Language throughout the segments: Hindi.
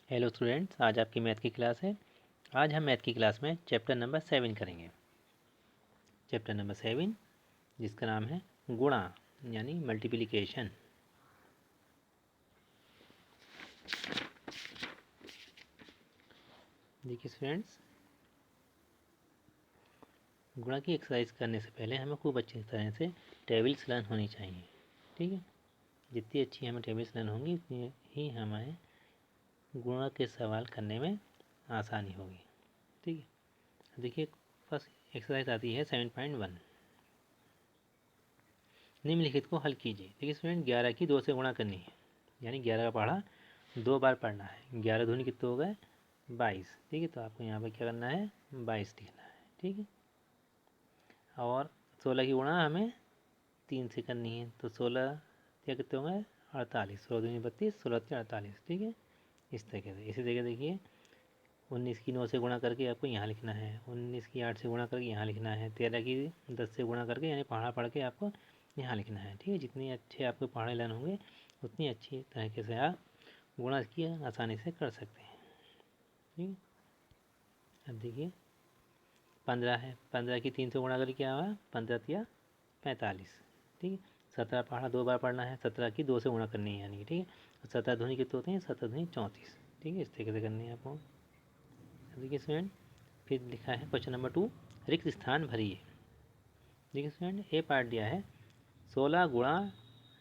हेलो स्टूडेंट्स, आज आपकी मैथ की क्लास है। आज हम मैथ की क्लास में चैप्टर नंबर 7 करेंगे। चैप्टर नंबर 7 जिसका नाम है गुणा यानी मल्टीप्लिकेशन। देखिए स्टूडेंट्स, गुणा की एक्सरसाइज करने से पहले हमें खूब अच्छी तरह से टेबल्स लर्न होनी चाहिए। ठीक है, जितनी अच्छी हमें टेबल्स लर्न होंगी उतनी ही हमें गुणा के सवाल करने में आसानी होगी। ठीक है, देखिए फर्स्ट एक्सरसाइज आती है 7.1। निम्नलिखित को हल कीजिए। देखिए स्टूडेंट, 11 की 2 से गुणा करनी है, यानी 11 का पढ़ा 2 बार पढ़ना है। 11 दूनी कितने हो गए 22। ठीक है, तो आपको यहाँ पर क्या करना है 22 लिखना है। ठीक है, और 16 की गुणा हमें 3 से करनी है, तो 16 या कितने होंगे 48। 16 दूनी 32, 16 तीन 48। ठीक है, इस तरीके से। इसी तरीके देखिए 19 की 9 से गुणा करके आपको यहाँ लिखना है, 19 की 8 से गुणा करके यहाँ लिखना है, 13 की 10 से गुणा करके यानी पढ़ा पढ़ के आपको यहाँ लिखना है। ठीक है, जितने अच्छे आपके पढ़ाई लाइन होंगे उतनी अच्छी तरीके से आप गुणा की आसानी से कर सकते हैं। ठीक है, अब देखिए 15 है, 15 की 3 से गुणा करके क्या हुआ 15 या 45। ठीक है, 17 पढ़ा 2 बार पढ़ना है, 17 की 2 से गुणा करनी है यानी कि। ठीक है, 17 धुनी कितने होते हैं 17 धुनी 34। ठीक है, इस तरीके से करनी है आपको। देखिए स्टूडेंट, फिर लिखा है क्वेश्चन नंबर 2, रिक्त स्थान भरिए। देखिए स्टूडेंट, ए पार्ट दिया है 16 गुणा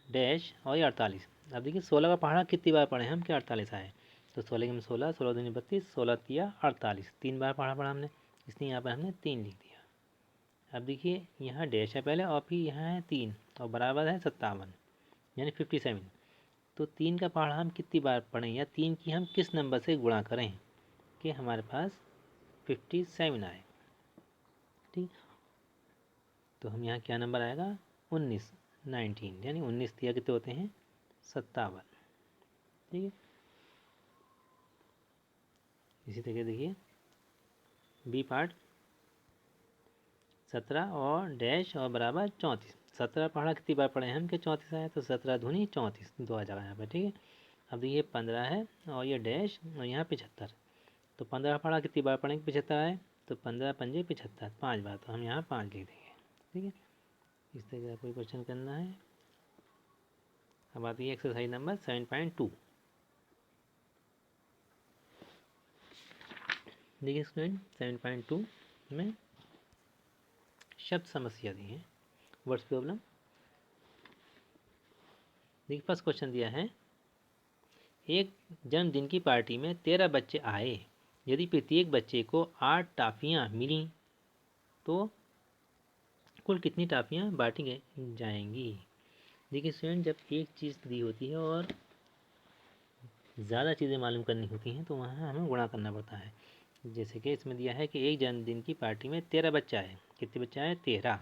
डैश और ये 48। अब देखिए 16 का पढ़ा कितनी बार पढ़े हम कि 48 आए, तो 16 में 16, 16 दूनी 32, 16 तिया 48, 3 बार पढ़ा हमने, इसलिए यहाँ पर हमने 3 लिख दिया। अब देखिए यहाँ डैश है पहले और फिर यहाँ है 3 और बराबर है 57 यानी 57। तो 3 का पढ़ा हम कितनी बार पढ़ें या 3 की हम किस नंबर से गुणा करें कि हमारे पास 57 आए। ठीक, तो हम यहाँ क्या नंबर आएगा 19 यानी 19 दिया कितने होते हैं 57। ठीक है, इसी तरीके देखिए बी पार्ट 17 और डैश और बराबर 34। 17 पढ़ा कितनी बार पढ़े हम कि 34 आया, तो 17 धुनी 34 2 आ जाएगा यहाँ पर। ठीक है, अब देखिए 15 है और ये डैश और यहाँ 75, तो 15 पढ़ा कितनी बार पढ़ेंगे 75 आए, तो 15 पंजे 75 5 बार, तो हम यहाँ 5 लिख देंगे। ठीक है, इस तरह का कोई क्वेश्चन करना है। अब आती है एक्सरसाइज नंबर 7.2। देखिए स्टूडेंट 7.2 में शब्द समस्या दी है, वर्ड्स प्रॉब्लम। देखिए फर्स्ट क्वेश्चन दिया है, एक जन्मदिन की पार्टी में 13 बच्चे आए, यदि प्रत्येक बच्चे को 8 टॉफियाँ मिली तो कुल कितनी टॉफियाँ बांटी जाएंगी। देखिए स्टूडेंट, जब एक चीज़ दी होती है और ज़्यादा चीज़ें मालूम करनी होती हैं तो वहाँ हमें गुणा करना पड़ता है। जैसे कि इसमें दिया है कि एक जन्मदिन की पार्टी में 13 बच्चा है, कितने बच्चे आए 13,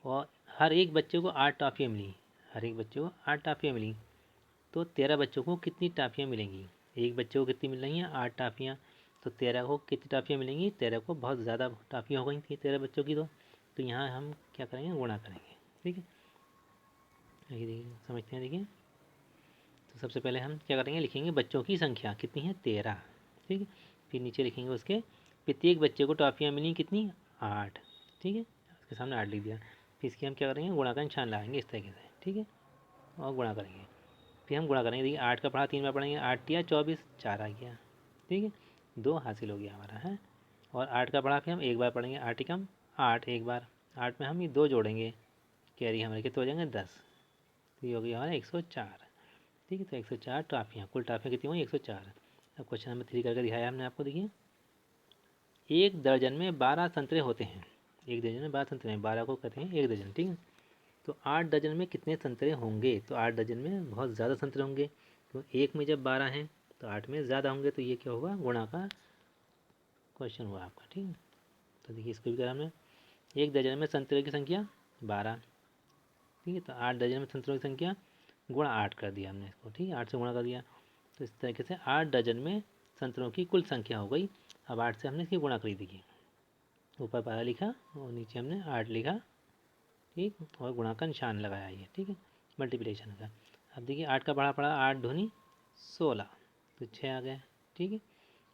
और हर एक बच्चे को 8 टॉफियाँ मिली, हर एक बच्चे को 8 टॉफियाँ मिली, तो 13 बच्चों को कितनी टॉफियाँ मिलेंगी। एक बच्चे को कितनी मिल रही हैं 8 टॉफियाँ, तो 13 को कितनी टॉफियाँ मिलेंगी, 13 को बहुत ज़्यादा टॉफियाँ हो गई थी 13 बच्चों की, तो यहाँ हम क्या करेंगे गुणा करेंगे। ठीक है, ये देखिए समझते हैं। देखिए तो सबसे पहले हम क्या करेंगे लिखेंगे बच्चों की संख्या कितनी है 13। ठीक है, फिर नीचे लिखेंगे उसके प्रत्येक बच्चे को टॉफियाँ मिली कितनी 8। ठीक है, उसके सामने 8 लिख दिया। फिर इसकी हम क्या करेंगे गुणा का निशान लगाएंगे इस तरीके से। ठीक है, और गुणा करेंगे, फिर हम गुणा करेंगे। देखिए 8 का पढ़ा 3 बार पढ़ेंगे, 8 या 24 4 आ गया। ठीक है, 2 हासिल हो गया हमारा है। और 8 का पढ़ा फिर हम एक बार पढ़ेंगे, 8 एकम 8 एक बार, 8 में हम ये 2 जोड़ेंगे, कैरी हमारे कितने हो जाएंगे 10, तो ये हो गया हमारा 104। ठीक है, तो 104 टॉफियाँ, कुल टॉफियाँ कितनी हुई 104। अब क्वेश्चन नंबर 3 करके दिखाया हमने आपको। देखिए एक दर्जन में 12 संतरे होते हैं, एक दर्जन में 12 संतरे हैं, 12 को कहते हैं एक दर्जन। ठीक है, तो 8 दर्जन में कितने संतरे होंगे, तो 8 दर्जन में बहुत ज़्यादा संतरे होंगे, तो एक में जब 12 हैं तो 8 में ज़्यादा होंगे, तो ये क्या होगा गुणा का क्वेश्चन हुआ आपका। ठीक है, तो देखिए इसको भी करा हमने, एक दर्जन में संतरे की संख्या 12। ठीक है, तो 8 दर्जन में संतरों की संख्या गुणा 8 कर दिया हमने इसको। ठीक है, 8 से गुणा कर दिया, तो इस तरीके से 8 दर्जन में संतरों की कुल संख्या हो गई। अब 8 से हमने इसकी गुणा करी। देखिए ऊपर 12 लिखा और नीचे हमने 8 लिखा। ठीक, और गुणा का निशान लगाया ये। ठीक है, मल्टीप्लिकेशन का। अब देखिए 8 का बड़ा पड़ा 8 दूनी 16, तो 6 आ गए। ठीक है।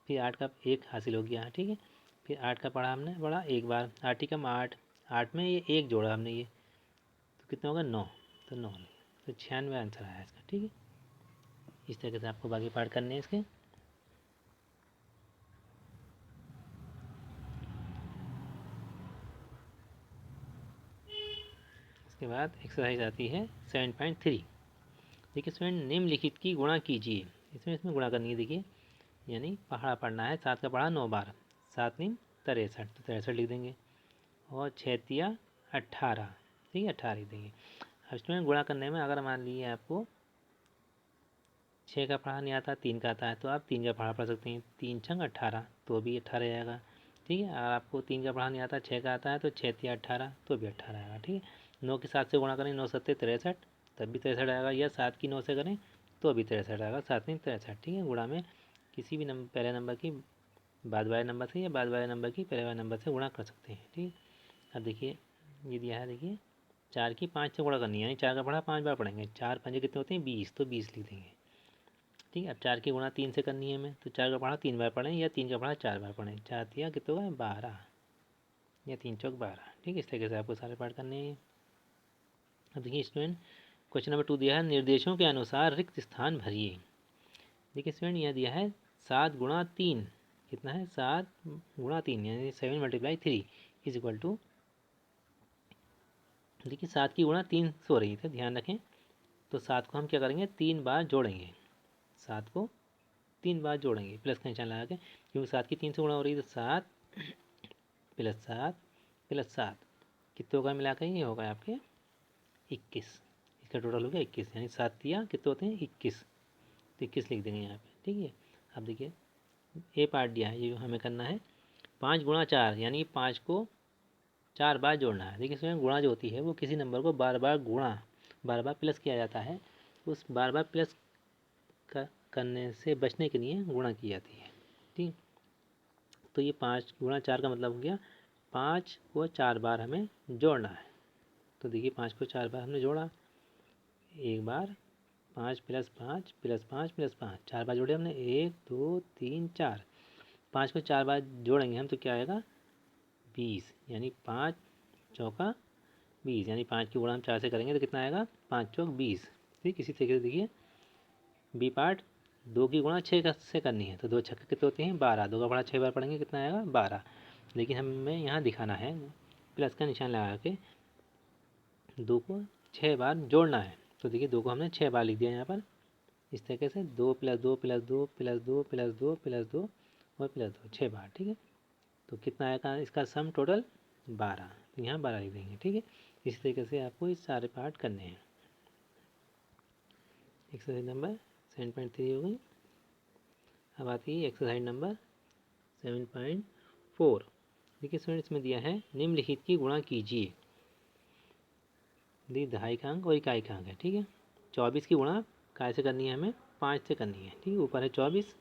फिर 8 का 1 हासिल हो गया, ठीक है। फिर 8 का पढ़ा हमने पढ़ा एक बार, 8 एकम 8, 8 में ये 1 जोड़ा हमने ये, तो कितना होगा 9, तो 9 तो 96 आंसर आया इसका, ठीक है। इस तरीके से आपको बाकी पार्ट करने हैं इसके। इसके बाद एक्सरसाइज आती है 7.3। देखिए स्टूडेंट, निम्नलिखित की गुणा कीजिए। इसमें गुणा करनी है, देखिए यानी पहाड़ा पढ़ना है। 7 का पढ़ा 9 बार, 7 नीम 63, तो 63 लिख देंगे, और 6 तिया 18, ठीक है 18 लिख देंगे। अब स्टूडेंट गुणा करने में अगर मान लीजिए आपको 6 का पढ़ा नहीं आता, 3 का आता है, तो आप 3 का पढ़ा पढ़ सकते हैं। 3 छंग 18, तो भी 18 आएगा, ठीक है। और आपको 3 का पढ़ा नहीं आता, 6 का आता है, तो 6 तिया 18, तो भी 18 आएगा, ठीक है। 9 के 7 से गुणा करें, 9 सत्ते 63, तब भी 63 आएगा। या 7 की 9 से करें तो भी 63 आएगा, 7 नीम 63, ठीक है। गुणा में किसी भी नंबर, पहले नंबर की बाद वाले नंबर से या बाद वाले नंबर की पहले वाले नंबर से गुणा कर सकते हैं, ठीक है। अब देखिए ये दिया है, देखिए 4 की 5 से गुणा करनी है, यानी 4 का पढ़ा 5 बार पढ़ेंगे, 4 पंजे कितने होते हैं 20, तो 20 लिख देंगे, ठीक है। अब 4 की गुणा 3 से करनी है हमें, तो 4 का पढ़ा 3 बार पढ़ें या 3 का पढ़ा 4 बार पढ़ें, 4 तिया कितना होगा 12, या 3 चौक 12, ठीक है। इस तरीके से आपको सारे पाठ करने हैं। अब देखिए स्टूडेंट, क्वेश्चन नंबर 2 दिया है, निर्देशों के अनुसार रिक्त स्थान भरिए। देखिए स्टूडेंट, यह दिया है 7 गुणा 3, कितना है 7 गुणा 3, यानी 7 × 3 इज इक्वल टू, देखिए 7 की गुणा 3 हो रही है, ध्यान रखें। तो 7 को हम क्या करेंगे 3 बार जोड़ेंगे, 7 को 3 बार जोड़ेंगे, प्लस का निशान लगा के, क्योंकि 7 की 3 से गुणा हो रही है, तो 7 प्लस 7 प्लस 7 कितने होगा मिलाकर, ये होगा आपके 21, इसका टोटल हो गया 21, यानी 7 तिया कितने होते हैं 21, तो 21 लिख देंगे यहाँ पे, ठीक है। अब देखिए ए पार्ट दिया है, ये जो हमें करना है 5 गुणा 4, यानी 5 को 4 बार जोड़ना है। देखिए इसमें गुणा जो होती है वो किसी नंबर को बार बार प्लस किया जाता है, उस बार बार प्लस करने से बचने के लिए गुणा की जाती है, ठीक। तो ये 5 गुणा 4 का मतलब हो गया 5 को 4 बार हमें जोड़ना है। तो देखिए 5 को 4 बार हमने जोड़ा, एक बार 5 प्लस 5 प्लस 5 प्लस 5, 4 बार जोड़े हमने, 1 2 3 4, 5 को 4 बार जोड़ेंगे हम तो क्या आएगा 20, यानी 5 चौका 20, यानी 5 की गुणा हम 4 से करेंगे तो कितना आएगा 5 चौक 20, ठीक। इसी तरीके से देखिए बी पार्ट, 2 की गुणा 6 से करनी है, तो 2 छक्के कितने होते हैं 12, 2 का पढ़ा 6 बार पढ़ेंगे कितना आएगा 12, लेकिन हमें यहाँ दिखाना है प्लस का निशान लगा के 2 को 6 बार जोड़ना है। तो देखिए 2 को हमने 6 बार लिख दिया यहाँ पर, इस तरीके से 2 + 2 + 2 + 2 + 2 + 2 और +2 6 बार, ठीक है। तो कितना आएगा इसका सम टोटल 12, तो यहाँ 12 लिख देंगे, ठीक है। इसी तरीके से आपको ये सारे पार्ट करने हैं। एक्सरसाइज नंबर 7.3 हो गई। अब आती है एक्सरसाइज नंबर 7.4। देखिए स्टूडेंट, इसमें दिया है निम्नलिखित की गुणा कीजिए। दी दहाई का अंक और इकाई का अंक है, ठीक है। 24 की गुणा काय से करनी है हमें 5 से करनी है, ठीक है। ऊपर है 24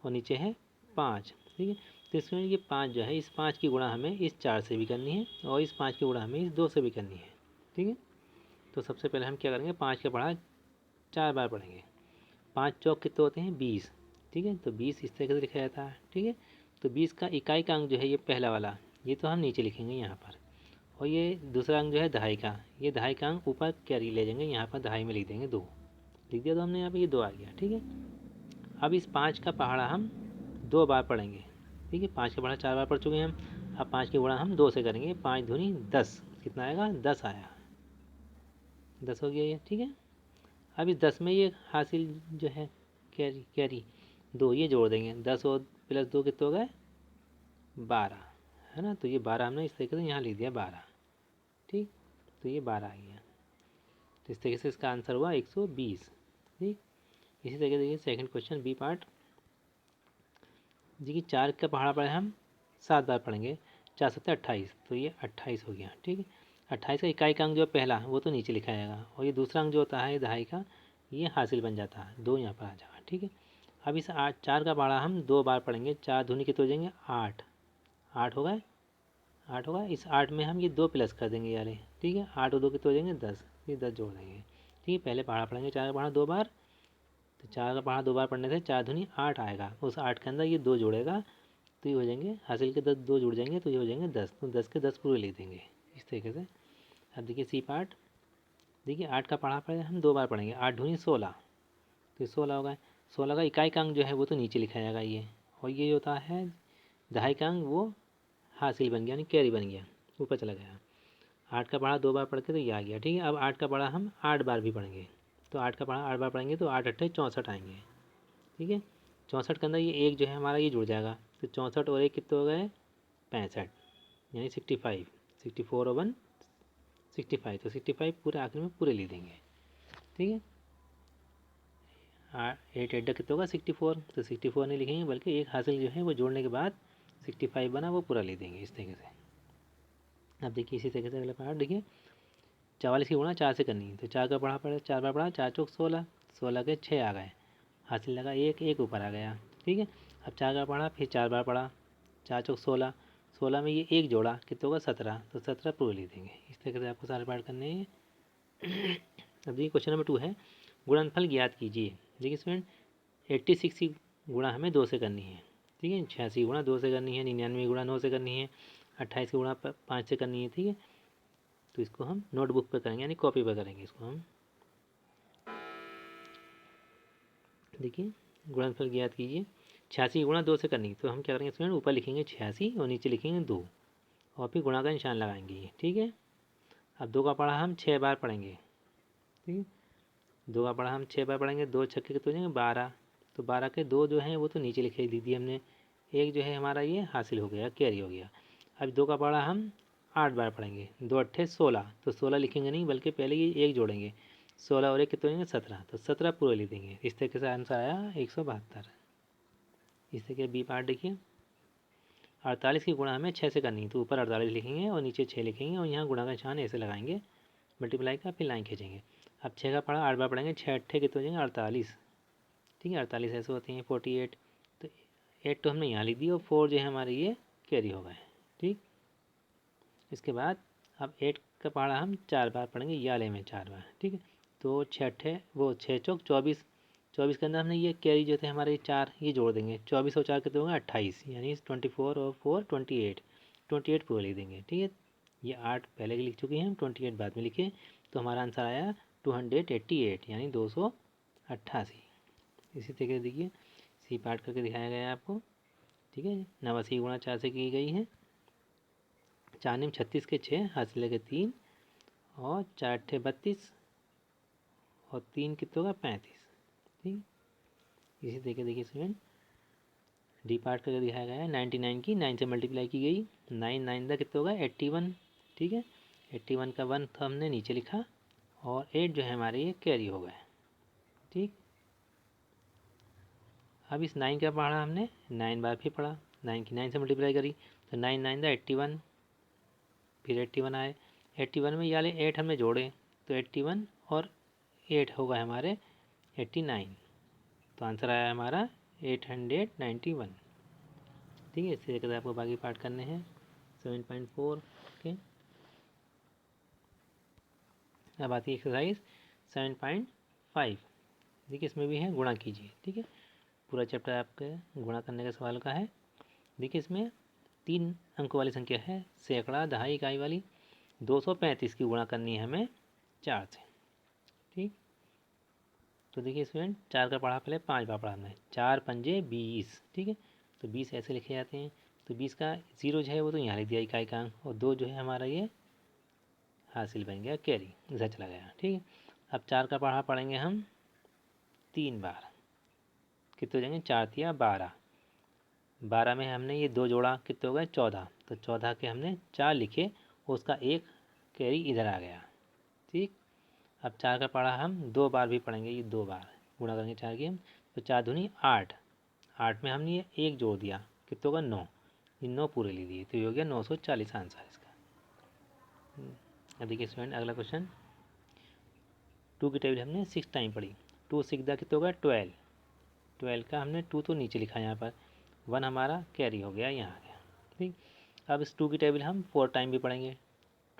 और नीचे है 5, ठीक है। तो इसमें ये 5 जो है, इस 5 की गुणा हमें इस 4 से भी करनी है और इस 5 की गुणा हमें इस 2 से भी करनी है, ठीक है। तो सबसे पहले हम क्या करेंगे 5 का पढ़ा 4 बार पढ़ेंगे, 5 चौक कितने होते हैं 20, ठीक है। तो 20 इस तरीके से लिखा जाता है, ठीक है। तो 20 का इकाई का अंक जो है ये पहला वाला, ये तो हम नीचे लिखेंगे यहाँ पर, और ये दूसरा अंक जो है दहाई का, ये दहाई का अंक ऊपर कैरी ले जाएंगे, यहाँ पर दहाई में लिख देंगे 2, लिख दिया तो हमने यहाँ पे ये 2 आ गया, ठीक है। अब इस 5 का पहाड़ा हम 2 बार पढ़ेंगे, ठीक है। 5 का पहाड़ा 4 बार पढ़ चुके हैं हम, अब 5 की गुणा हम 2 से करेंगे, 5 दूनी 10, कितना आएगा 10 आया, 10 हो गया ये, ठीक है। अब इस 10 में ये हासिल जो है कैरी 2 ये जोड़ देंगे, 10 और प्लस 2 कितने हो गए 12, है ना। तो ये 12 हमने इस तरीके से यहाँ लिख दिया 12, ठीक। तो ये 12 आ गया, तो इस तरीके से इसका आंसर हुआ 120, ठीक। इसी तरीके से देखिए सेकंड क्वेश्चन बी पार्ट जी की 4 का पहाड़ा पढ़े हम 7 बार पढ़ेंगे, 4 7 28, तो ये 28 हो गया, ठीक है। 28 का इकाई का अंक जो है पहला वो तो नीचे लिखा जाएगा, और ये दूसरा अंक जो होता है दहाई का ये हासिल बन जाता है, 2 यहाँ पर आ जाएगा, ठीक है। अब इस 4 का पहाड़ा हम 2 बार पढ़ेंगे, 4 दूनी कितने हो जाएंगे 8, 8 हो गए, 8 होगा। इस 8 में हम ये 2 प्लस कर देंगे यारे, ठीक है। 8 और 2 कितने हो जाएंगे 10, ये 10 जोड़ देंगे, ठीक है। पहले पहाड़ा पढ़ेंगे 4 का पहाड़ा 2 बार, तो 4 का पढ़ा 2 बार पढ़ने से 4 दूनी 8 आएगा। उस 8 के अंदर ये 2 जोड़ेगा तो ये हो जाएंगे हासिल के 10, 2 जुड़ जाएंगे तो ये हो जाएंगे 10। तो 10 के 10 पूरे लिख देंगे इस तरीके से। अब देखिए सी पार्ट, देखिए 8 का पढ़ा पड़े हम 2 बार पढ़ेंगे, 8 दूनी 16 तो 16 होगा। 16 का इकाई का अंक जो है वो तो नीचे लिखा जाएगा ये, और ये होता है दहाई का अंक वो हासिल बन गया यानी कैरी बन गया, ऊपर चला गया। 8 का पढ़ा 2 बार पढ़ के तो ये आ गया। ठीक है, अब 8 का पढ़ा हम 8 बार भी पढ़ेंगे, तो 8 का पढ़ा 8 बार पढ़ेंगे तो 8 अट्ठे 64 आएंगे। ठीक है, 64 के अंदर ये एक जो है हमारा ये जुड़ जाएगा, तो 64 और एक कितने हो गए 65 यानी 65, 64 और 1 65, तो 65 पूरे आखिर में पूरे लिख देंगे। ठीक है, 8 8 कितना होगा 64, तो 64 नहीं लिखेंगे बल्कि एक हासिल जो है वो जोड़ने के बाद 65 बना वो पूरा लिख देंगे इस तरीके से। अब देखिए इसी तरीके से अगला पार्ट देखिए, 44 की गुणा 4 से करनी है, तो 4 का पढ़ा पड़े 4 बार पढ़ा, 4 चौक 16, 16 के 6 आ गए, हासिल लगा एक ऊपर आ गया। ठीक है, अब 4 का पढ़ा फिर 4 बार पढ़ा, 4 चौक 16, 16 में ये एक जोड़ा कितना होगा 17, तो 17 पूरे लिख देंगे। इस तरीके से आपको सारे पार्ट करने हैं। अब देखिए क्वेश्चन नंबर 2 है, गुणनफल ज्ञात कीजिए। देखिए स्टूडेंट 86 की गुणा हमें 2 से करनी है। ठीक है, 86 गुणा 2 से करनी है, 99 गुणा 9 से करनी है, 28 की गुणा 5 से करनी है। ठीक है, तो इसको हम नोटबुक पर करेंगे यानी कॉपी पर करेंगे इसको हम। देखिए गुणनफल ज्ञात कीजिए, 86 गुणा 2 से करनी, तो हम क्या करेंगे स्टूडेंट ऊपर लिखेंगे 86 और नीचे लिखेंगे 2 और फिर गुणा का निशान लगाएंगे। ठीक है, अब 2 का पढ़ा हम 6 बार पढ़ेंगे। ठीक है, 2 का पढ़ा हम 6 बार पढ़ेंगे, 2 छक्के कितने हो जाएंगे 12, तो 12 के 2 जो हैं वो तो नीचे लिखे दी हमने, एक जो है हमारा ये हासिल हो गया कैरी हो गया। अब 2 का पढ़ा हम 8 बार पढ़ेंगे, 2 अट्ठे 16, तो 16 लिखेंगे नहीं बल्कि पहले ये एक जोड़ेंगे, 16 और एक कितने होंगे 17, तो 17 पूरे लिख देंगे। इस तरीके से आंसर आया 172। इस तरीके बी पार्ट देखिए, 48 की गुणा हमें 6 से करनी है, तो ऊपर 48 लिखेंगे और नीचे 6 लिखेंगे और यहाँ गुणा का निशान ऐसे लगाएंगे, मल्टीप्लाई का फिर लाइन खींचेंगे। अब 6 का पढ़ा 8 बार पढ़ेंगे, 6 अट्ठे कितने हो जाएंगे 48। ठीक है, 48 ऐसे होते हैं 48, तो 8 तो हमने यहाँ लिख दी और 4 जो है हमारे ये कैरी हो गए। ठीक, इसके बाद अब 8 का पढ़ा हम 4 बार पढ़ेंगे, या ले में 4 बार। ठीक है, तो 6 अट्ठे वो 6 चौक 24, 24 के अंदर हमने ये कैरी जो थे हमारे 4 ये जोड़ देंगे, 24 और 4 कितने होंगे 28 यानी 24 और 4 28, 28 पूरा लिख देंगे। ठीक है, ये 8 पहले की लिख चुके हैं हम, 28 बाद में लिखे, तो हमारा आंसर आया 288 यानी 288। इसी तरीके से देखिए सी पार्ट करके दिखाया गया है आपको। ठीक है, 89 गुणा 4 से की गई है, 4 निम 36 के 6 हासिल लगे 3 और 4 अट्ठे 32 और 3 कितने होगा 35। ठीक, इसी तरीके देखिए स्टूडेंट डी पार्ट करके दिखाया गया है, 99 की 9 से मल्टीप्लाई की गई, 9 9 का कितना होगा 81। ठीक है, 81 का 1 था हमने नीचे लिखा और 8 जो है हमारे ये कैरी हो गए। ठीक, अब इस 9 का पढ़ा हमने 9 बार फिर पढ़ा, 9 की 9 से मल्टीप्लाई करी, तो 9 9 था 81, फिर 81 आए, 81 में याले 8 हमने जोड़े, तो 81 और 8 होगा हमारे 89, तो आंसर आया हमारा 891। ठीक है, इस तरीके से आपको बाकी पार्ट करने हैं 7.4 के। अब आती है एक्सरसाइज 7.5। देखिए इसमें भी है गुणा कीजिए। ठीक है, पूरा चैप्टर आपके गुणा करने के सवाल का है। देखिए इसमें 3 अंकों वाली संख्या है, सैकड़ा दहाई इकाई वाली, 235 की गुणा करनी है हमें 4 से। ठीक, तो देखिए स्टूडेंट 4 का पढ़ा पहले 5 बार पढ़ा हमने, 4 पंजे 20। ठीक है, तो 20 ऐसे लिखे जाते हैं, तो 20 का 0 जो है वो तो यहाँ लिख दिया इकाई का अंक, और 2 जो है हमारा ये हासिल बन गया कैरी, इधर चला गया। ठीक है, अब 4 का पढ़ा पढ़ेंगे हम 3 बार, कितने हो जाएंगे 4 तिया 12, 12 में हमने ये 2 जोड़ा कितने हो गए 14, तो 14 के हमने 4 लिखे, उसका एक कैरी इधर आ गया। ठीक, अब 4 का पढ़ा हम 2 बार भी पढ़ेंगे, ये 2 बार गुणा करेंगे 4 की हम, तो 4 दूनी 8, 8 में हमने ये एक जोड़ दिया कितने होगा 9, ये 9 पूरे ले दिए, तो ये हो गया 940 आंसर इसका। अब देखिए स्टूडेंट अगला क्वेश्चन, 2 की टेबल हमने 6 टाइम पढ़ी, 2 6 दा कितने होगा 12, 12 का हमने 2 तो नीचे लिखा यहाँ पर, 1 हमारा कैरी हो गया यहाँ आ गया। ठीक, अब इस 2 की टेबल हम 4 टाइम भी पढ़ेंगे,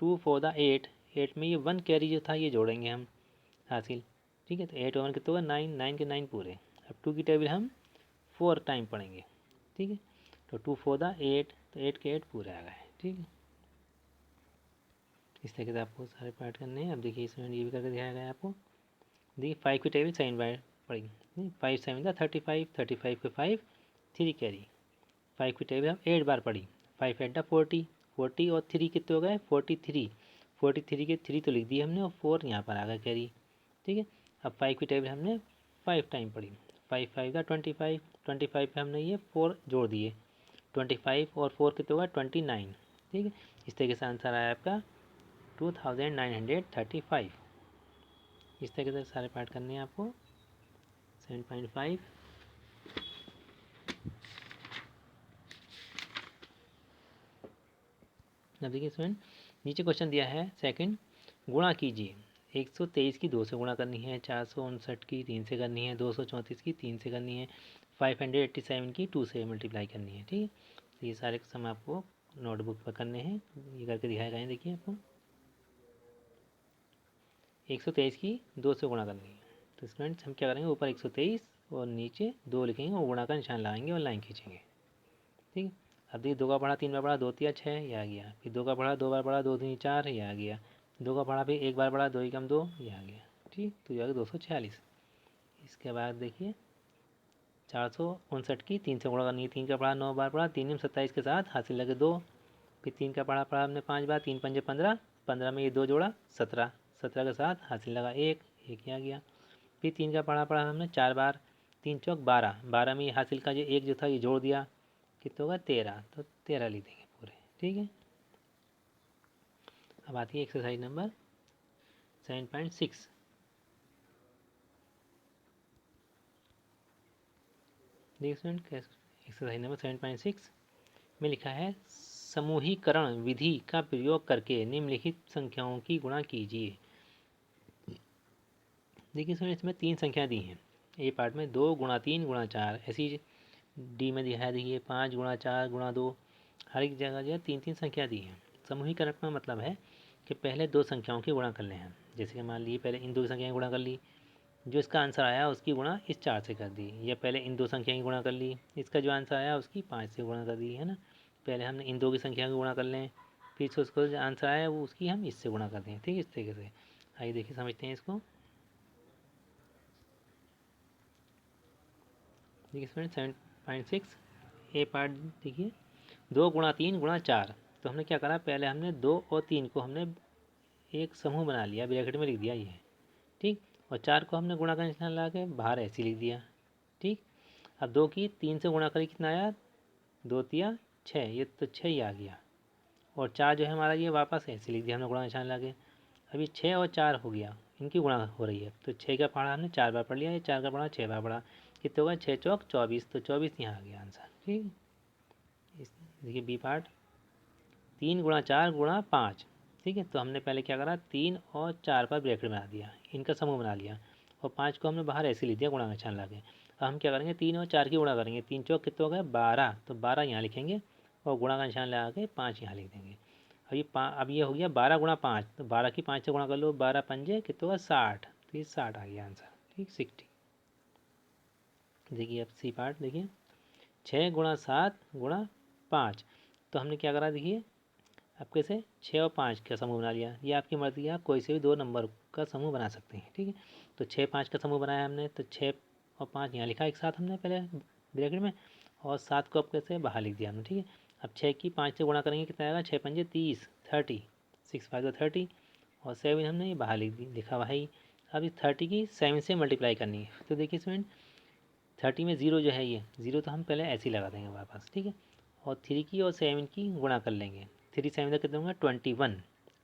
2 4 दा 8, 8 में ये 1 कैरी जो था ये जोड़ेंगे हम हासिल। ठीक है। तो 8 और 1 कितना होगा 9, 9 के 9 पूरे। अब 2 की टेबल हम 4 टाइम पढ़ेंगे, ठीक है। तो 2 4 दा 8, तो 8 के 8 पूरे आ गए, ठीक है। इस तरीके से आपको सारे पार्ट करने हैं। अब देखिए इसमें ये भी करके दिखाया गया है आपको। देखिए 5 की टेबल 7 बार पढ़ेंगे, 5 7 का 35, 35 के 5 3 कैरी। 5 की टेबल हम 8 बार पढ़ी, 5 8 40, 40 और 3 कितने हो गए 43, 43 के 3 तो लिख दिए हमने और 4 यहाँ पर आ गया कैरी, ठीक है। अब 5 की टेबल हमने 5 टाइम पढ़ी, 5 5 का 25, 25 पे हमने ये 4 जोड़ दिए, 25 और 4 कितने होगा 29, ठीक है। इस तरीके से आंसर आया आपका 2935। इस तरीके से सारे पार्ट करने हैं आपको। 7.5 अब देखिए स्टूडेंट नीचे क्वेश्चन दिया है सेकंड, गुणा कीजिए। 123 की 2 से गुणा करनी है, 459 की 3 से करनी है, 234 की 3 से करनी है, 587 की 2 से मल्टीप्लाई करनी है, ठीक है। तो ये सारे सम आपको नोटबुक पर करने हैं, ये करके दिखाया गया है। देखिए आपको 123 की 2 से गुणा करनी है, तो स्टूडेंट्स हम क्या करेंगे ऊपर 123 और नीचे 2 लिखेंगे और गुणा का निशान लगाएंगे और लाइन खींचेंगे, ठीक है। अब देखिए 2 का पढ़ा 3 बार पढ़ा 2 तिया 6 ये आ गया, फिर 2 का पढ़ा 2 बार पढ़ा 2 3 4 ये आ गया, 2 का पढ़ा फिर 1 बार पढ़ा 2 कम 2 ये आ गया, ठीक। तो ये आ गया 246। इसके बाद देखिए 459 की 3 से गुणा करनी है, 3 का पढ़ा 9 बार पढ़ा 3 27 के साथ हासिल लगे 2, फिर 3 का पढ़ा हमने 5 बार 3 पंजे 15, 15 में ये 2 जोड़ा 17, 17 के साथ हासिल लगा 1, 1 आ गया। फिर 3 का पढ़ा हमने 4 बार 3 चौक 12, 12 में ये हासिल का जो 1 जो था ये जोड़ दिया, कितना होगा 13, तो 13 लिख देंगे पूरे, ठीक है। अब आती है एक्सरसाइज नंबर 7.6। देखिए स्टूडेंट एक्सरसाइज नंबर 7.6 में लिखा है समूहीकरण विधि का प्रयोग करके निम्नलिखित संख्याओं की गुणा कीजिए। देखिए स्टूडेंट इसमें 3 संख्या दी हैं, ए पार्ट में 2 गुणा 3 गुणा 4, ऐसी डी में दिखाया देखिए 5 गुणा 4 गुणा 2, हर एक जगह जो है 3 संख्या दी है। समूहीकरण का मतलब है कि पहले 2 संख्याओं की गुणा कर लें हम, जैसे कि मान लीजिए पहले इन 2 संख्याएं गुणा कर ली, जो इसका आंसर आया उसकी गुणा इस 4 से कर दी, या पहले इन 2 संख्या की गुणा कर ली, इसका जो आंसर आया उसकी 5 से गुणा कर दी, है ना। पहले हमने इन 2 की संख्या की गुणा कर लें, फिर से उसको जो आंसर आया वो उसकी हम इससे गुणा कर दें, ठीक है। इस तरीके से आइए देखिए समझते हैं इसको। देखिए स्टूडेंट 7.6 ए पार्ट देखिए 2 गुणा 3 गुणा 4, तो हमने क्या करा पहले हमने 2 और 3 को हमने एक समूह बना लिया, ब्रैकेट में लिख दिया ये, ठीक। और 4 को हमने गुणा का निशान लगा के बाहर ऐसे लिख दिया, ठीक। अब 2 की 3 से गुणा करी कितना आया 2 तिया 6, ये तो 6 ही आ गया, और 4 जो है हमारा ये वापस ऐसे लिख दिया हमने गुणा निशान लगा के। अभी 6 और 4 हो गया, इनकी गुणा हो रही है, तो 6 का पढ़ा हमने 4 बार पढ़ लिया, ये 4 का पढ़ा 6 बार पढ़ा, कितने होगा 6 चौक 24, तो 24 यहाँ आ गया आंसर, ठीक। इस देखिए बी पार्ट 3 गुणा 4 गुणा 5, ठीक है। तो हमने पहले क्या करा 3 और 4 पर ब्रैकेट बना दिया, इनका समूह बना लिया, और 5 को हमने बाहर ऐसे लिख दिया गुणा का निशान लगा के। अब हम क्या करेंगे 3 और 4 की गुणा करेंगे, 3 चौक कितने हो गए 12, तो 12 यहाँ लिखेंगे और गुणा का निशान लगा के 5 यहाँ लिख देंगे। अब ये हो गया 12 गुणा 5, तो 12 की 5 से गुणा कर लो, 12 पंजे कितने होगा 60, तो ये 60 आ गया आंसर, ठीक 60। देखिए अब सी पार्ट देखिए 6 गुणा 7 गुणा 5, तो हमने क्या करा देखिए आप कैसे 6 और 5 का समूह बना लिया, ये आपकी मर्जी है, आप कोई से भी 2 नंबर का समूह बना सकते हैं, ठीक है। तो 6 5 का समूह बनाया हमने, तो 6 और 5 यहाँ लिखा एक साथ हमने पहले ब्रैकेट में, और 7 को अब कैसे बाहर लिख दिया हमने, ठीक है। अब 6 की 5 से गुणा करेंगे कितना आएगा 6 पंजे 30, 30, 6 5 30, और 7 हमने ये बाहर लिखा भाई। अब इस 30 की 7 से मल्टीप्लाई करनी है, तो देखिए इसमें 30 में 0 जो है ये 0 तो हम पहले ऐसे ही लगा देंगे वापस, ठीक है। और 3 की और 7 की गुणा कर लेंगे, 3 7 तक कितना होगा 21,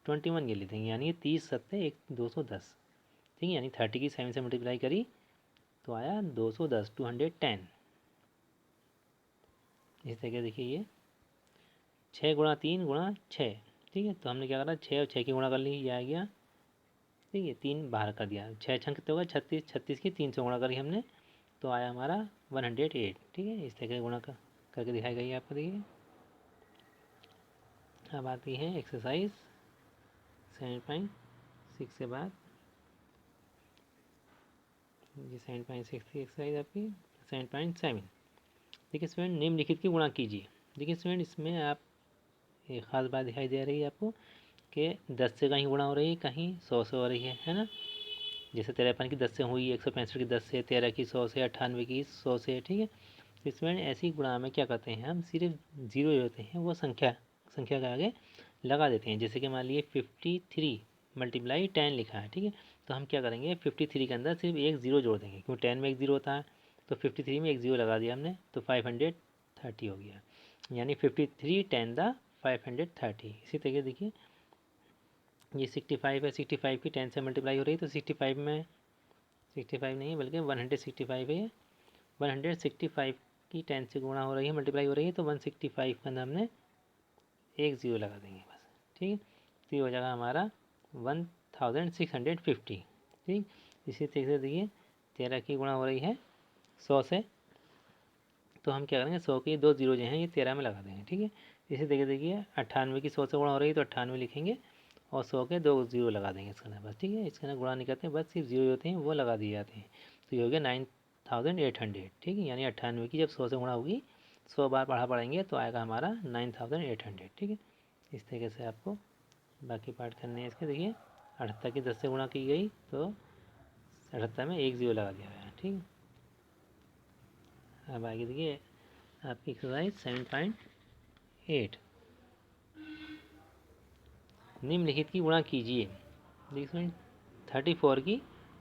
21 ये ले देंगे, यानी 30 7 1 210, ठीक है। यानी 30 की 7 से मल्टीप्लाई करी तो आया 210, 210। इस तरीके देखिए ये 6 गुणा 3 गुणा 6, ठीक है। तो हमने क्या करा 6 और 6 की गुणा कर ली, ये आ गया, ठीक है। 3 बाहर कर दिया, 6 छंग कितने होगा 36, 36 की 3 से गुणा करी हमने, तो आया हमारा 108, ठीक है। इस तरीके गुणा करके दिखाई गई है आपको, देखिए। अब आती है एक्सरसाइज 7.6 के बाद ये 7.6 की एक्सरसाइज आपकी 7.7। देखिए स्टूडेंट, निम्नलिखित की गुणा कीजिए। देखिए स्टूडेंट, इसमें आप एक ख़ास बात दिखाई दे रही है आपको कि 10 से कहीं गुणा हो रही है, कहीं 100 से हो रही है ना। जैसे 53 की 10 से हुई, 165 की 10 से, 13 की 100 से, 98 की 100 से, ठीक है। तो इसमें ऐसी गुणा में क्या करते हैं हम, सिर्फ जीरो जो होते हैं वो संख्या के आगे लगा देते हैं। जैसे कि मान लीजिए 53 मल्टीप्लाई 10 लिखा है, ठीक है। तो हम क्या करेंगे, 53 के अंदर सिर्फ एक ज़ीरो जोड़ देंगे, क्योंकि 10 में एक ज़ीरो होता है। तो 53 में एक ज़ीरो लगा दिया हमने, तो 530 हो गया। यानी 53 10 द 530। इसी तरीके देखिए, ये 65 है, 65 की 10 से मल्टीप्लाई हो रही है, तो 65 में 65 नहीं बल्कि 165 है। 165 की 10 से गुणा हो रही है, मल्टीप्लाई हो रही है, तो 165 के अंदर हमने एक ज़ीरो लगा देंगे बस, ठीक है। तो ये हो जाएगा हमारा 1650, ठीक। इसी तरीके से देखिए 13 की गुणा हो रही है 100 से, तो हम क्या करेंगे, 100 के दो जीरो जो हैं ये 13 में लगा देंगे, ठीक है। इसी तरीके देखिए 98 की 100 से गुणा हो रही है, तो 98 लिखेंगे और 100 के दो जीरो लगा देंगे इसके अंदर बस, ठीक है। इसके अंदर गुणा नहीं करते हैं, बस सिर्फ जीरो होते हैं वो लगा दिए जाते हैं। तो ये हो गया 9800, ठीक है। यानी 98 की जब 100 से गुणा होगी, 100 बार पढ़ेंगे तो आएगा हमारा 9800, ठीक है। इस तरीके से आपको बाकी पार्ट करने हैं इसके। देखिए 78 की 10 से गुणा की गई, तो 78 में एक जीरो लगा दिया गया, ठीक है। अब आगे देखिए आपकी एक्सरसाइज 7.8, निम्नलिखित की गुणा कीजिए। देखिए 34 की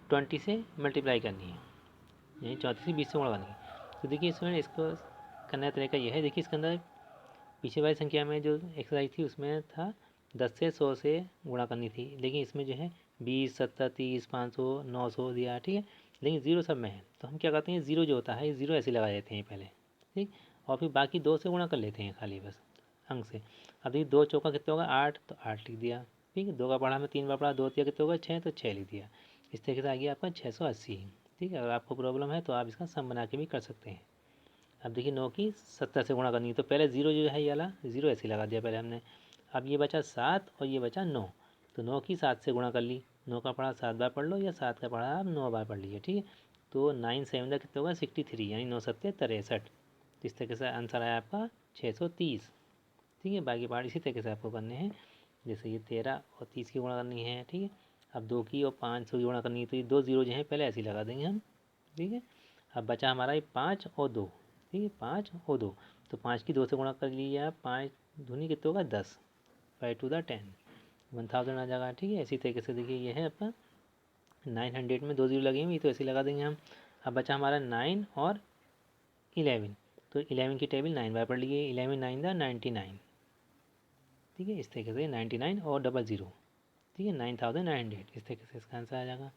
20 से मल्टीप्लाई करनी है, यानी 34 की 20 से गुणा करनी है। तो देखिए इसमें इसको करने का तरीका यह है। देखिए इसके अंदर पीछे वाली संख्या में जो एक्सरसाइज थी उसमें था 10 से 100 से गुणा करनी थी, लेकिन इसमें जो है 20, 70, 30, 500, 900 दिया, ठीक है। लेकिन ज़ीरो सब में है, तो हम क्या करते हैं, ज़ीरो जो होता है ज़ीरो ऐसे लगा देते हैं पहले, ठीक। और फिर बाकी दो से गुणा कर लेते हैं खाली बस अंक से। अब ये दो चौका कितना होगा 8, तो 8 लिख दिया, ठीक है। दो का पढ़ा में 3 बार पढ़ा, दो दिया कितना होगा 6, तो 6 लिख दिया। इस तरीके से आ गया आपका 680, ठीक है। अगर आपको प्रॉब्लम है तो आप इसका सम बना के भी कर सकते हैं। अब देखिए 9 की 70 से गुणा करनी है, तो पहले ज़ीरो जो है ये वाला ज़ीरो ऐसे लगा दिया पहले हमने। अब ये बचा 7 और ये बचा 9, तो 9 की 7 से गुणा कर ली। 9 का पढ़ा 7 बार पढ़ लो, या 7 का पढ़ा आप 9 बार पढ़ लीजिए, ठीक है। तो 9 7 का कितना होगा 63, यानी 9 7 63। तो इस तरीके से आंसर आया आपका 630, ठीक है। बाकी पार्ट इसी तरीके से आपको करने हैं। जैसे ये 13 और 30 की गुणा करनी है, ठीक है। अब 2 की और 500 की गुणा करनी है, तो ये दो जीरो जो हैं पहले ऐसे ही लगा देंगे हम, ठीक है। अब बचा हमारा ये 5 और 2, ठीक है। 5 और 2, तो 5 की 2 से गुणा कर लीजिए आप, 5 दूनी कितना होगा 10, 5 टू द 10, 1000 आ जाएगा, ठीक है। इसी तरीके से देखिए ये है आपका 900 में दो जीरो लगे हुए, तो ऐसे लगा देंगे हम। अब बचा हमारा 9 और 11, तो 11 की टेबल 9 बार पढ़ लीजिए, 11 9 द 99, ठीक है। इस तरीके से 99 और डबल ज़ीरो, ठीक है, 9900। इस तरीके से इसका आंसर आ जाएगा।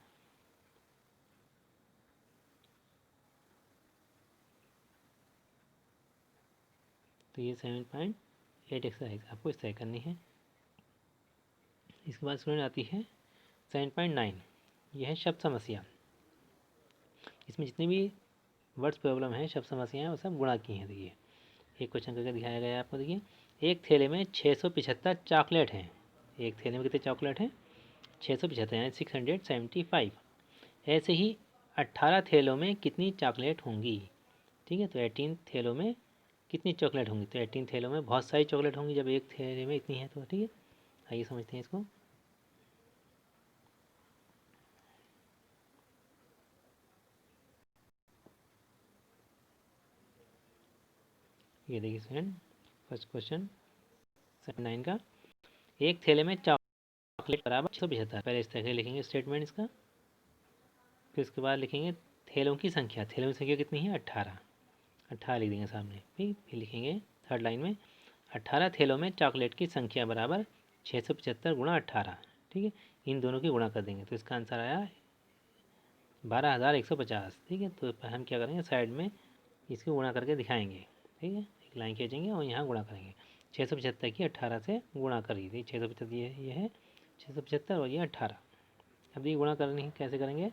तो ये 7.8 एक्सरसाइज आपको इस तरह करनी है। इसके बाद स्टूडेंट आती है 7.9, यह है शब्द समस्या। इसमें जितने भी वर्ड्स प्रॉब्लम है, शब्द समस्याएं, वो सब गुणा की हैं। देखिए एक क्वेश्चन करके दिखाया गया है आपको। देखिए एक थैले में 675 चॉकलेट हैं। एक थैले में कितने चॉकलेट हैं, 675, यानी 675। ऐसे ही 18 थैलों में कितनी चॉकलेट होंगी, ठीक है। तो 18 थैलों में कितनी चॉकलेट होंगी, तो 18 थैलों में बहुत सारी चॉकलेट होंगी जब एक थैले में इतनी है तो, ठीक है। आइए समझते हैं इसको। ये देखिए स्टूडेंट, फर्स्ट क्वेश्चन 9 का, एक थैले में चॉकलेट बराबर 675। पहले इस तरह से लिखेंगे स्टेटमेंट इसका, फिर उसके बाद लिखेंगे थैलों की संख्या। थैलों की संख्या कितनी है 18, 18 लिख देंगे सामने। फिर लिखेंगे थर्ड लाइन में 18 थैलों में चॉकलेट की संख्या बराबर 675 गुणा 18, ठीक है। इन दोनों की गुणा कर देंगे, तो इसका आंसर आया 12150, ठीक है। तो हम क्या करेंगे, साइड में इसको गुणा करके दिखाएंगे, ठीक है। एक लाइन खींचेंगे और यहाँ गुणा करेंगे। 675 की 18 से गुणा करी थी, 675 ये है 675 और ये 18। अब ये गुणा करनी है, कैसे करेंगे,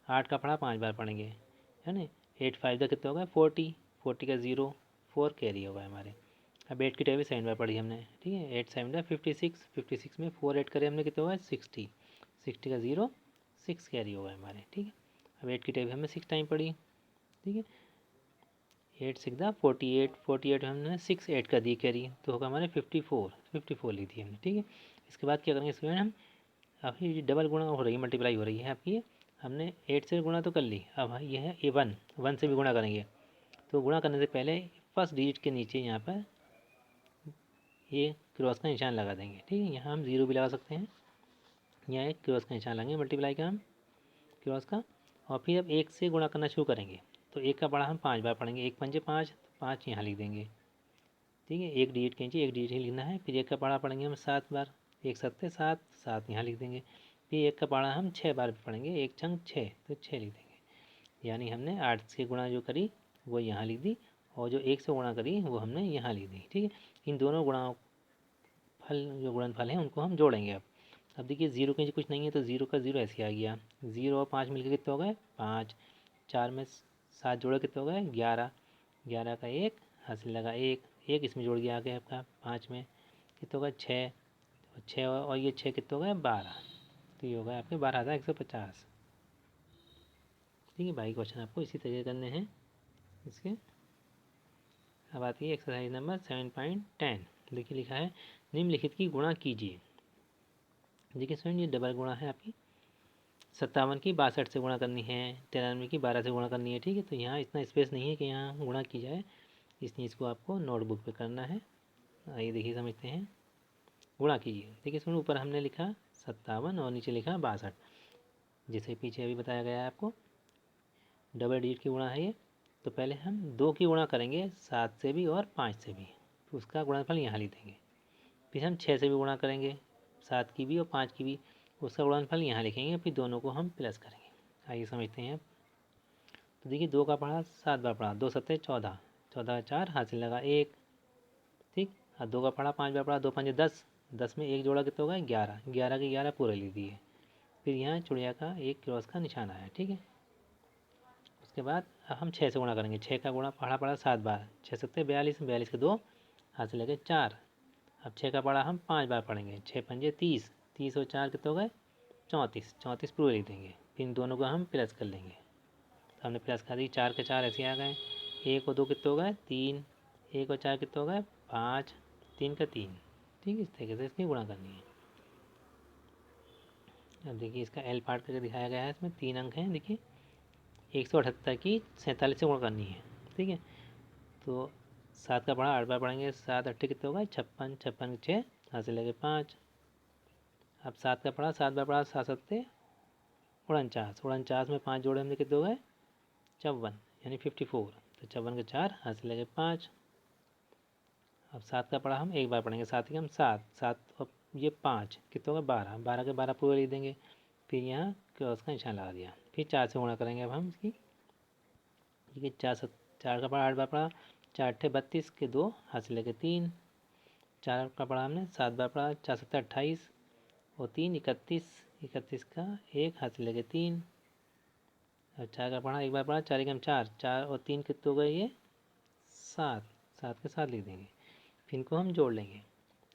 8 का पढ़ा 5 बार पढ़ेंगे, है ना। 8 5 का कितना होगा 40, 40 का 0, 4 कैरी होगा हमारे। अब 8 की टेबल 7 बार पढ़ी हमने, ठीक है। 8 7 का 56, 56 में 4 ऐड करें हमने, कितना होगा 60, 60 का 0, 6 कैरी होगा हमारे, ठीक है। अब 8 की टेबल हमने 6 टाइम पढ़ी, ठीक है। 8 6 दा 48, 48 हमने 6 8 का दी कैरी, तो होगा हमारे 54 ली थी हमने, ठीक है। इसके बाद क्या करेंगे स्टूडेंट, हम अभी डबल गुणा हो रही है, मल्टीप्लाई हो रही है आपकी, हमने 8 से गुणा तो कर ली, अब ये है A1, 1 से भी गुणा करेंगे। तो गुणा करने से पहले फर्स्ट डिजिट के नीचे यहाँ पर ये क्रॉस का निशान लगा देंगे, ठीक है। यहाँ हम 0 भी लगा सकते हैं, यहाँ एक क्रॉस का निशान लगाएंगे मल्टीप्लाई का हम क्रॉस का, और फिर अब 1 से गुणा करना शुरू करेंगे। तो 1 का पढ़ा हम 5 बार पढ़ेंगे, 1 पंजे 5, तो 5 यहाँ लिख देंगे, ठीक है। एक डिजिट के नीचे एक डिजिट ही लिखना है। फिर 1 का पढ़ा पढ़ेंगे हम 7 बार, 1 7 7, 7 यहाँ लिख देंगे। फिर 1 का पढ़ा हम 6 बार पढ़ेंगे, 1 छंग 6, तो 6 लिख देंगे। यानी हमने 8 से गुणा जो करी वो यहाँ लिख दी, और जो 1 से गुणा करी वो हमने यहाँ लिख दी, ठीक है। इन दोनों गुणा फल जो गुणनफल हैं उनको हम जोड़ेंगे। अब देखिए 0 के नीचे कुछ नहीं है, तो 0 का 0 ऐसे आ गया, 0 और 5 मिलकर कितने हो गए 5, 4 में 7 जोड़े कितने हो गए 11, 11 का 1 हासिल लगा 1 इसमें जोड़ दिया आगे आपका 5 में कितने हो गए 6, तो 6 और ये 6 कितने हो गए 12, तो ये हो गए आपके 12,150, ठीक है। बाकी क्वेश्चन आपको इसी तरीके करने हैं इसके। अब आती है एक्सरसाइज नंबर 7.10। देखिए लिखा है निम्नलिखित की गुणा कीजिए। देखिए स्टूडेंट ये डबल गुणा है आपकी, 57 की 62 से गुणा करनी है, 93 की 12 से गुणा करनी है, ठीक है। तो यहाँ इतना स्पेस नहीं है कि यहाँ गुणा की जाए, इसलिए इसको आपको नोटबुक पे करना है। आइए देखिए समझते हैं, गुणा कीजिए। देखिए सुनो ऊपर हमने लिखा 57 और नीचे लिखा 62, जैसे पीछे अभी बताया गया है आपको डबल डिजिट की गुणा है ये। तो पहले हम 2 की गुणा करेंगे 7 से भी और 5 से भी, तो उसका गुणनफल यहाँ लिख देंगे। फिर हम 6 से भी गुणा करेंगे, 7 की भी और 5 की भी, उसका गुणनफल यहाँ लिखेंगे, फिर दोनों को हम प्लस करेंगे। आइए समझते हैं। तो देखिए 2 का पढ़ा 7 बार पढ़ा, 2 7 14, 14 4 हासिल लगा 1, ठीक। और 2 का पढ़ा 5 बार पढ़ा, 2 5 10, 10 में 1 जोड़ा कितना होगा 11, 11 के 11 पूरे लिख दिए। फिर यहाँ चिड़िया का एक क्रॉस का निशान आया, ठीक है। उसके बाद अब हम 6 से गुणा करेंगे, 6 का गुणा पढ़ा 7 बार, 6 7 42, 42 के 2 हासिल लगे 4। अब 6 का पढ़ा हम 5 बार पढ़ेंगे, 6 पंजे 30, 30 और 4 कितने हो गए 34, 34 पूरे लिख देंगे। फिर इन दोनों को हम प्लस कर लेंगे, तो हमने प्लस कर दी, 4 के 4 ऐसे आ गए, 1 और 2 कितने हो गए 3, 1 और 4 कितने हो गए 5, 3 का 3, ठीक है। इस तरीके से इसकी गुणा करनी है। अब देखिए इसका एल पार्ट करके दिखाया गया है, इसमें 3 अंक हैं। देखिए 178 की 47 से गुणा करनी है, ठीक है। तो 7 का पढ़ा 8 बार पढ़ेंगे, 7 8 कितने हो गए 56, 56 6 हासिल लगे 5। अब 7 का पढ़ा 7 बार पढ़ा, 7 7 49, 49 में 5 जोड़े हमने कितने हो गए 54, यानी 54, तो 54 के 4 हासिल लगे 5। अब 7 का पढ़ा हम एक बार पढ़ेंगे, 7 के हम 7, 7 और ये 5 कितने हो गए 12, 12 के 12 पूरे लिख देंगे। फिर यहाँ क्रॉस का निशान लगा दिया। फिर 4 से गुणा करेंगे अब हम इसकी, ठीक है। 4 का पढ़ा 8 बार पढ़ा, 4 8 32 के 2 हासिल लगे 3, 4 का पढ़ा हमने 7 बार पढ़ा, 4 7 28 और 3 31, 31 का 1 हासिल लगे 3। और 4 का पढ़ा एक बार पढ़ा, 4 एकम 4, 4 और 3 कितने हो गए ये 7, 7 के 7 लिख देंगे। फिर इनको हम जोड़ लेंगे।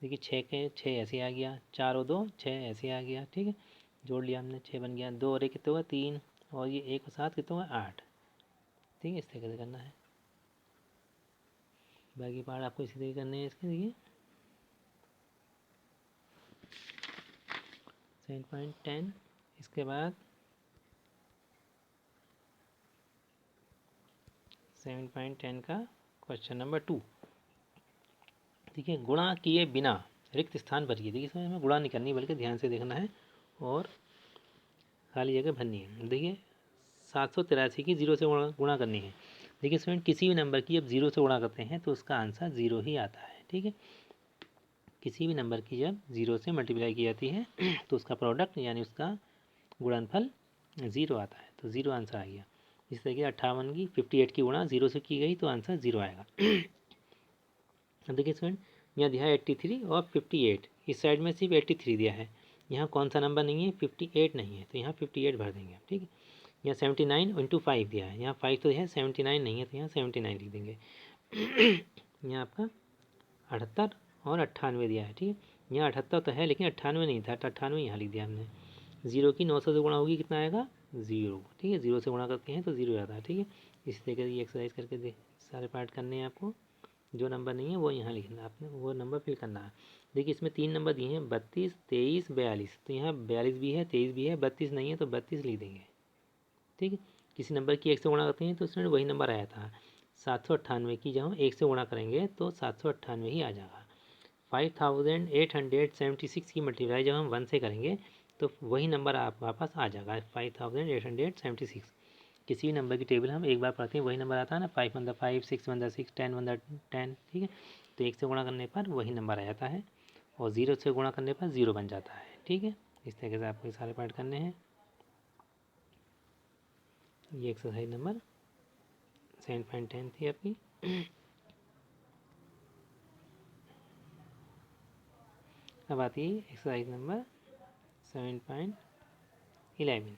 देखिए 6 के 6 ऐसे आ गया, 4 और 2 6 ऐसे आ गया, ठीक है। जोड़ लिया हमने, 6 बन गया, 2 और 1 कितने होगा 3, और ये 1 और 7 कितने होगा 8, ठीक है। इस तरीके से करना है। बाकी पार्ट आपको इसी तरीके करने हैं इसके। देखिए 7.10, इसके बाद 7.10 का क्वेश्चन नंबर 2। देखिए गुणा किए बिना रिक्त स्थान भरिए। देखिए इसमें हमें गुणा नहीं करनी बल्कि ध्यान से देखना है और खाली जगह भरनी है। देखिए 783 की 0 से गुणा करनी है। देखिए स्टूडेंट किसी भी नंबर की जब 0 से गुणा करते हैं तो उसका आंसर 0 ही आता है, ठीक है। किसी भी नंबर की जब 0 से मल्टीप्लाई की जाती है तो उसका प्रोडक्ट यानी उसका गुणनफल 0 आता है, तो 0 आंसर आ गया। इस तरीके 58 की 58 की गुणा 0 से की गई तो आंसर 0 आएगा। अब देखिए स्टूडेंट यहाँ दिया है 83 और 58, इस साइड में सिर्फ 83 दिया है, यहाँ कौन सा नंबर नहीं है 58 नहीं है, तो यहाँ 58 भर देंगे, ठीक है। यहाँ 79 इंटू 5 दिया है, यहाँ 5 तो है 79 नहीं है, तो यहाँ 79 लिख देंगे। यहाँ आपका 78 और 98 दिया है, ठीक है। यहाँ 78 तो है लेकिन 98 नहीं था, तो 98 यहाँ लिख दिया हमने। 0 की 900 से गुणा होगी कितना आएगा 0, ठीक है। 0 से गुणा करते हैं तो 0 आता है, ठीक है। इस तरीके से ये एक्सरसाइज करके दे सारे पार्ट करने हैं आपको। जो नंबर नहीं है वो यहाँ लिखना है आपने, वो नंबर फिल करना है। देखिए इसमें 3 नंबर दिए हैं 32, 23, 42, तो यहाँ 42 भी है, 23 भी है, 32 नहीं है तो 32 लिख देंगे, ठीक है। किसी नंबर की 1 से गुणा करते हैं तो इसमें वही नंबर आया था 798 की, जब हम 1 से गुणा करेंगे तो 798 ही आ जाएगा। 5876 की मल्टीप्लाई जब हम 1 से करेंगे तो वही नंबर आपके पास आ जाएगा 5876। किसी भी नंबर की टेबल हम एक बार पढ़ते हैं वही नंबर आता है ना, 5 × 5, 6 × 6, 10 × 10, ठीक है। तो 1 से गुणा करने पर वही नंबर आ जाता है और 0 से गुणा करने पर 0 बन जाता है, ठीक है। इस तरीके से आपको ये सारे पार्ट करने हैं। ये एक्सरसाइज नंबर 7.10 थी आपकी। अब आती है एक्सरसाइज नंबर 7.11।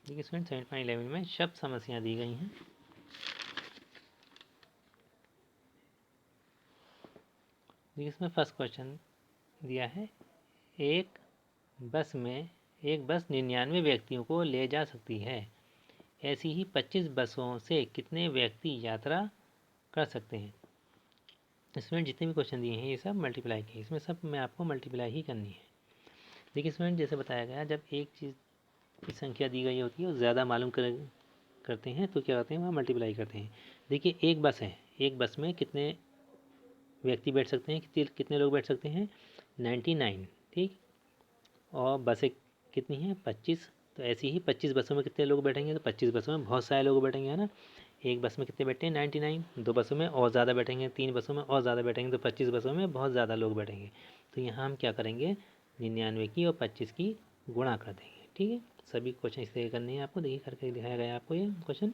देखिए स्टूडेंट 7.11 में शब्द समस्याएं दी गई हैं। देखिए इसमें फर्स्ट क्वेश्चन दिया है, एक बस 99 व्यक्तियों को ले जा सकती है, ऐसी ही 25 बसों से कितने व्यक्ति यात्रा कर सकते हैं। इसमें जितने भी क्वेश्चन दिए हैं ये सब मल्टीप्लाई के, इसमें सब में आपको मल्टीप्लाई ही करनी है। देखिए स्टूडेंट जैसे बताया गया, जब एक चीज़ की संख्या दी गई होती है और ज़्यादा मालूम करते हैं तो क्या करते हैं, वहाँ मल्टीप्लाई करते हैं। देखिए एक बस है, एक बस में कितने व्यक्ति बैठ सकते हैं, कितने लोग बैठ सकते हैं, 99, ठीक। और बसें कितनी हैं, 25, तो ऐसी ही 25 बसों में कितने लोग बैठेंगे, तो 25 बसों में बहुत सारे लोग बैठेंगे, है ना। एक बस में कितने बैठते हैं, 99, 2 बसों में और ज़्यादा बैठेंगे, 3 बसों में और ज़्यादा बैठेंगे, तो 25 बसों में बहुत ज़्यादा लोग बैठेंगे। तो यहाँ हम क्या करेंगे, 99 की और 25 की गुणा कर देंगे, ठीक है। सभी क्वेश्चन इस तरह करने हैं आपको। देखिए करके दिखाया गया आपको ये क्वेश्चन।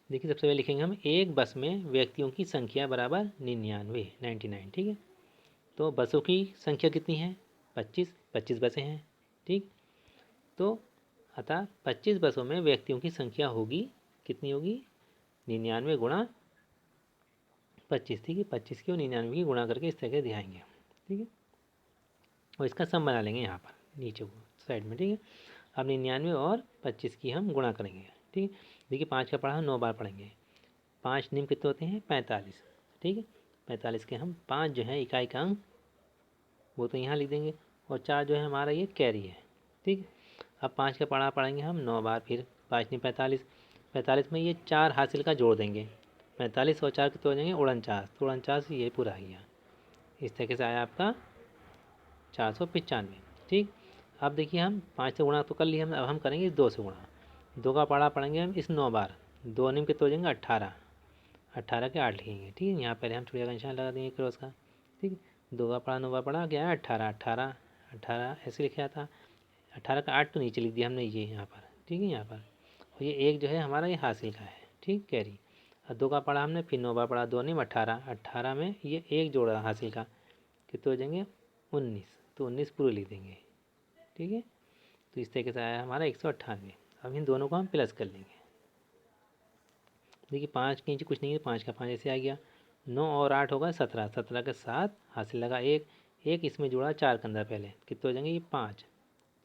देखिए सबसे पहले लिखेंगे हम, एक बस में व्यक्तियों की संख्या बराबर 99, ठीक है। तो बसों की संख्या कितनी है, 25 बसें हैं, ठीक। तो अतः 25 बसों में व्यक्तियों की संख्या होगी, कितनी होगी, 99 गुणा 25, ठीक है। 25 की और 99 की गुणा करके इस तरह से दिखाएंगे, ठीक है। और इसका सम बना लेंगे यहाँ पर नीचे को साइड में, ठीक है। अब 99 और 25 की हम गुणा करेंगे, ठीक है। देखिए 5 का पढ़ा हम 9 बार पढ़ेंगे, 5 निम कितने होते हैं, 45, ठीक है। 45 के हम 5 जो है इकाई का अंक, वो तो यहाँ लिख देंगे, और 4 जो है हमारा ये कैरी है, ठीक। अब 5 का पढ़ा पढ़ेंगे हम 9 बार, फिर 5 नहीं 45, 45 में ये 4 हासिल का जोड़ देंगे, 45 और 4 कितने हो जाएंगे, 49, तो 49 ये पूरा आ गया। इस तरीके से आया आपका 495, ठीक। अब देखिए हम 5 से गुणा तो कर लिए हम, अब हम करेंगे 2 से गुणा। 2 का पढ़ा पढ़ेंगे हम इस 9 बार, 2 निम कितने हो जाएंगे, 18, 18 के 8 लिखेंगे, ठीक है। यहाँ पहले हम चुड़िया का निशान लगा देंगे क्रॉस का, ठीक है। 2 का पढ़ा 9 बार पढ़ा क्या है, 18, 18, 18 ऐसे लिखा था, 18 का 8 तो नीचे लिख दिया हमने ये यहाँ पर, ठीक है। यहाँ पर और ये एक जो है हमारा ये हासिल का है, ठीक, कैरी। और 2 का पढ़ा हमने, फिर 9 बार पढ़ा, 2 निम 18, 18 में ये एक जोड़ा हासिल का, कितने हो जाएंगे, 19, तो 19 पूरे लिख देंगे, ठीक है। तो इस तरीके से आया हमारा 198। अब इन दोनों को हम प्लस कर लेंगे। देखिए 5 के नीचे कुछ नहीं है, 5 का 5 ऐसे आ गया, 9 और 8 होगा 17, 17 के 7 हासिल लगा एक, एक इसमें जुड़ा 4 के अंदर पहले, कितने हो जाएंगे ये 5,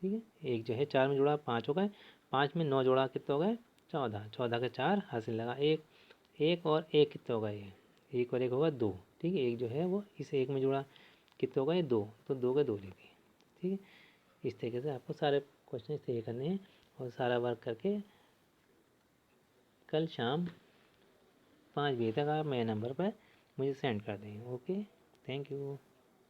ठीक है। एक जो है 4 में जुड़ा 5 हो गए, 5 में 9 जोड़ा कितने हो गए 14, 14 के 4 हासिल लगा एक, एक और एक कितने हो गए ये, एक और एक होगा 2, ठीक है। एक जो है वो इस एक में जुड़ा, कितने हो गए 2, तो 2 के 2 लिख दिए, ठीक है। इस तरीके से आपको सारे क्वेश्चन इस तरीके करने हैं और सारा वर्क करके कल शाम 5 बजे तक आप मेरे नंबर पर मुझे सेंड कर दें। Okay, thank you.